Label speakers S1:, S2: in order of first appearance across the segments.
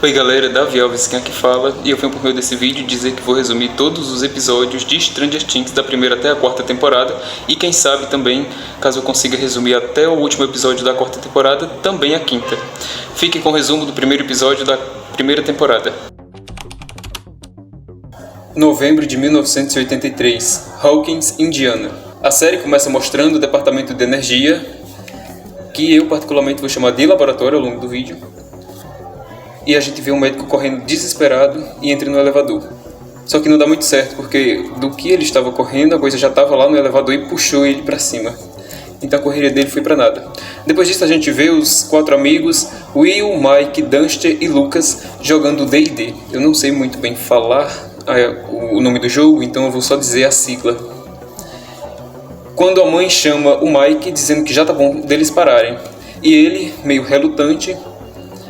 S1: Oi galera, Davi Alves quem aqui fala, e eu venho por meio desse vídeo dizer que vou resumir todos os episódios de Stranger Things da primeira até a quarta temporada, e quem sabe também, caso eu consiga resumir até o último episódio da quarta temporada, também a quinta. Fiquem com o resumo do primeiro episódio da primeira temporada. Novembro de 1983, Hawkins, Indiana. A série começa mostrando o departamento de energia, que eu particularmente vou chamar de laboratório ao longo do vídeo. E a gente vê um médico correndo desesperado e entra no elevador. Só que não dá muito certo, porque do que ele estava correndo, a coisa já estava lá no elevador e puxou ele para cima. Então a correria dele foi para nada. Depois disso a gente vê os 4 amigos, Will, Mike, Dunster e Lucas, jogando D&D. Eu não sei muito bem falar o nome do jogo, então eu vou só dizer a sigla. Quando a mãe chama o Mike dizendo que já tá bom deles pararem. E ele, meio relutante,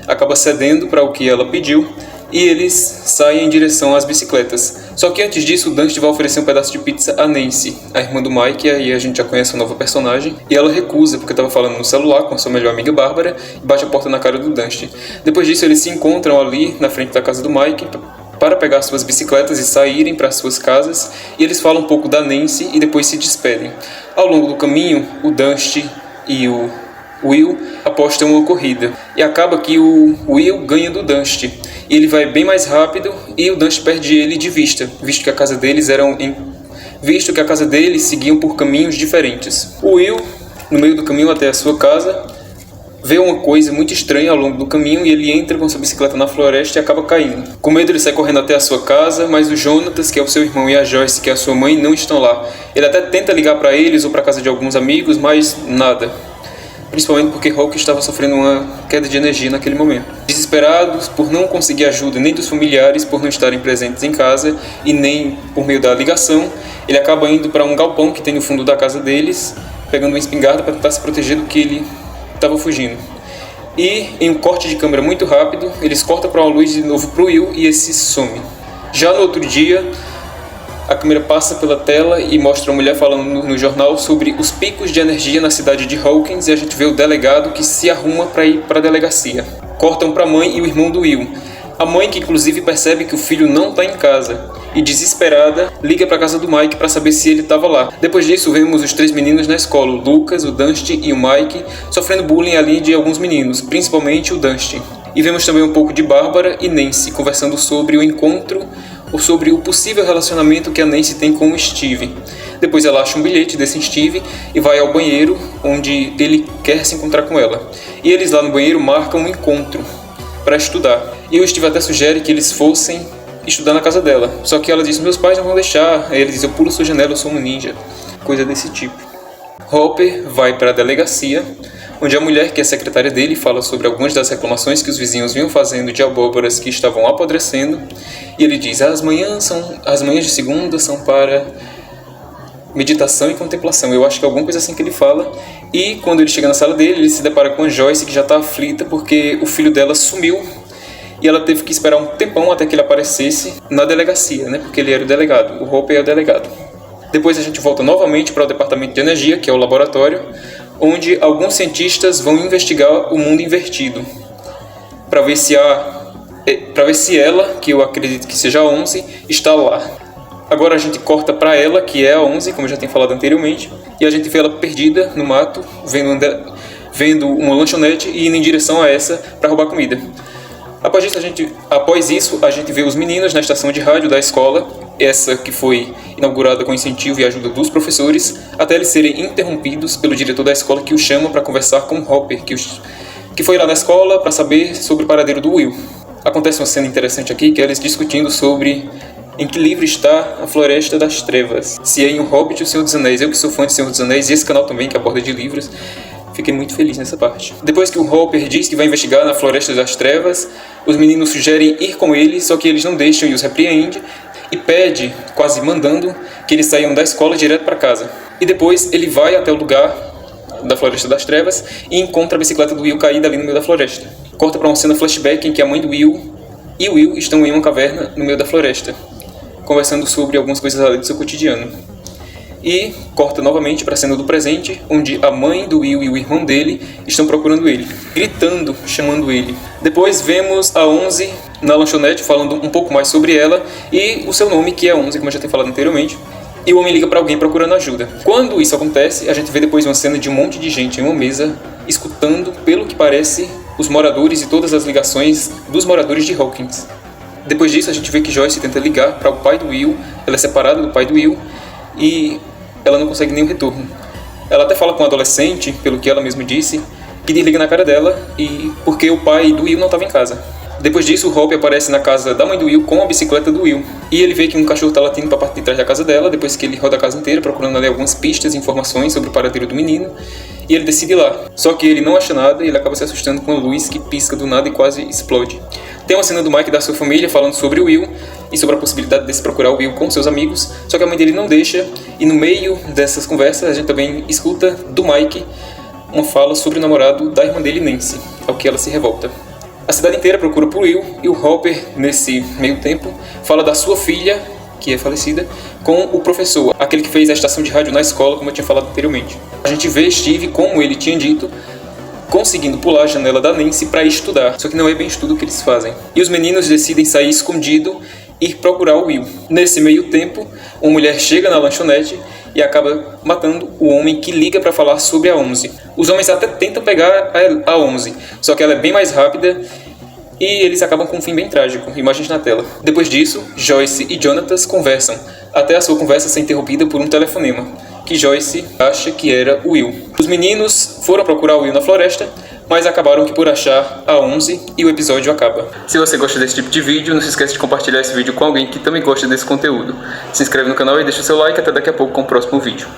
S1: acaba cedendo para o que ela pediu e eles saem em direção às bicicletas. Só que antes disso, o Dusty vai oferecer um pedaço de pizza a Nancy, a irmã do Mike, e aí a gente já conhece a nova personagem. E ela recusa, porque estava falando no celular com a sua melhor amiga Bárbara, e bate a porta na cara do Dusty. Depois disso, eles se encontram ali na frente da casa do Mike para pegar suas bicicletas e saírem para suas casas, e eles falam um pouco da Nancy e depois se despedem. Ao longo do caminho, o Dusty e o Will apostam uma corrida e acaba que o Will ganha do Dusty e ele vai bem mais rápido e o Dusty perde ele de vista, visto que a casa deles seguiam por caminhos diferentes. O Will, no meio do caminho até a sua casa, vê uma coisa muito estranha ao longo do caminho e ele entra com sua bicicleta na floresta e acaba caindo. Com medo, ele sai correndo até a sua casa, mas o Jonatas, que é o seu irmão, e a Joyce, que é a sua mãe, não estão lá. Ele até tenta ligar para eles ou para a casa de alguns amigos, mas nada. Principalmente porque Hawk estava sofrendo uma queda de energia naquele momento. Desesperados por não conseguir ajuda nem dos familiares, por não estarem presentes em casa e nem por meio da ligação, ele acaba indo para um galpão que tem no fundo da casa deles, pegando uma espingarda para tentar se proteger do que ele estava fugindo. E em um corte de câmera muito rápido, eles cortam para uma luz de novo para o Will e esse some. Já no outro dia, a câmera passa pela tela e mostra uma mulher falando no jornal sobre os picos de energia na cidade de Hawkins, e a gente vê o delegado que se arruma para ir para a delegacia. Cortam para a mãe e o irmão do Will. A mãe, que inclusive percebe que o filho não está em casa e, desesperada, liga para a casa do Mike para saber se ele estava lá. Depois disso, vemos os 3 meninos na escola, o Lucas, o Dusty e o Mike, sofrendo bullying ali de alguns meninos, principalmente o Dusty. E vemos também um pouco de Bárbara e Nancy conversando sobre o encontro ou sobre o possível relacionamento que a Nancy tem com o Steve. Depois ela acha um bilhete desse Steve e vai ao banheiro onde ele quer se encontrar com ela. E eles lá no banheiro marcam um encontro para estudar. E o Steve até sugere que eles fossem estudar na casa dela. Só que ela diz: meus pais não vão deixar. Aí ele diz: eu pulo sua janela, eu sou um ninja. Coisa desse tipo. Hopper vai para a delegacia, onde a mulher, que é secretária dele, fala sobre algumas das reclamações que os vizinhos vinham fazendo de abóboras que estavam apodrecendo. E ele diz: as manhãs de segunda são para meditação e contemplação. Eu acho que é alguma coisa assim que ele fala. E quando ele chega na sala dele, ele se depara com a Joyce, que já está aflita porque o filho dela sumiu. E ela teve que esperar um tempão até que ele aparecesse na delegacia, né? Porque ele era o delegado, o Hopper é o delegado. Depois a gente volta novamente para o departamento de energia, que é o laboratório, onde alguns cientistas vão investigar o mundo invertido, para ver se ela, que eu acredito que seja a 11, está lá. Agora a gente corta para ela, que é a 11, como eu já tinha falado anteriormente, e a gente vê ela perdida no mato, vendo uma lanchonete e indo em direção a essa para roubar comida. Após isso, a gente vê os meninos na estação de rádio da escola, essa que foi inaugurada com incentivo e ajuda dos professores, até eles serem interrompidos pelo diretor da escola, que o chama para conversar com Hopper, que foi lá na escola para saber sobre o paradeiro do Will. Acontece uma cena interessante aqui, que é eles discutindo sobre em que livro está a Floresta das Trevas, se é em O Hobbit ou O Senhor dos Anéis. Eu que sou fã de Senhor dos Anéis, e esse canal também, que aborda de livros, fiquei muito feliz nessa parte. Depois que o Hopper diz que vai investigar na Floresta das Trevas, os meninos sugerem ir com ele, só que eles não deixam e os repreende, e pede, quase mandando, que eles saiam da escola direto para casa. E depois ele vai até o lugar da Floresta das Trevas e encontra a bicicleta do Will caída ali no meio da floresta. Corta para uma cena flashback em que a mãe do Will e o Will estão em uma caverna no meio da floresta, conversando sobre algumas coisas ali do seu cotidiano. E corta novamente para a cena do presente, onde a mãe do Will e o irmão dele estão procurando ele, gritando, chamando ele. Depois vemos a 11 na lanchonete falando um pouco mais sobre ela e o seu nome, que é 11, como eu já tenho falado anteriormente. E o homem liga para alguém procurando ajuda. Quando isso acontece, a gente vê depois uma cena de um monte de gente em uma mesa, escutando, pelo que parece, os moradores e todas as ligações dos moradores de Hawkins. Depois disso, a gente vê que Joyce tenta ligar para o pai do Will, ela é separada do pai do Will, e ela não consegue nenhum retorno. Ela até fala com um adolescente, pelo que ela mesma disse, que desliga na cara dela, e porque o pai do Will não estava em casa. Depois disso, o Hope aparece na casa da mãe do Will com a bicicleta do Will. E ele vê que um cachorro está latindo para a parte de trás da casa dela, depois que ele roda a casa inteira procurando ali algumas pistas e informações sobre o paradeiro do menino. E ele decide ir lá. Só que ele não acha nada e ele acaba se assustando com a luz que pisca do nada e quase explode. Tem uma cena do Mike e da sua família falando sobre o Will e sobre a possibilidade de se procurar o Will com seus amigos, só que a mãe dele não deixa, e no meio dessas conversas a gente também escuta do Mike uma fala sobre o namorado da irmã dele, Nancy, ao que ela se revolta. A cidade inteira procura por Will e o Hopper, nesse meio tempo, fala da sua filha, que é falecida, com o professor, aquele que fez a estação de rádio na escola, como eu tinha falado anteriormente. A gente vê Steve, como ele tinha dito, conseguindo pular a janela da Nancy para estudar, só que não é bem estudo que eles fazem. E os meninos decidem sair escondido e ir procurar o Will. Nesse meio tempo, uma mulher chega na lanchonete e acaba matando o homem que liga para falar sobre a 11. Os homens até tentam pegar a 11, só que ela é bem mais rápida e eles acabam com um fim bem trágico. Imagens na tela. Depois disso, Joyce e Jonathan conversam, até a sua conversa ser interrompida por um telefonema, que Joyce acha que era o Will. Os meninos foram procurar o Will na floresta, mas acabaram que por achar a 11 e o episódio acaba. Se você gosta desse tipo de vídeo, não se esqueça de compartilhar esse vídeo com alguém que também gosta desse conteúdo. Se inscreve no canal e deixa o seu like. Até daqui a pouco com o próximo vídeo.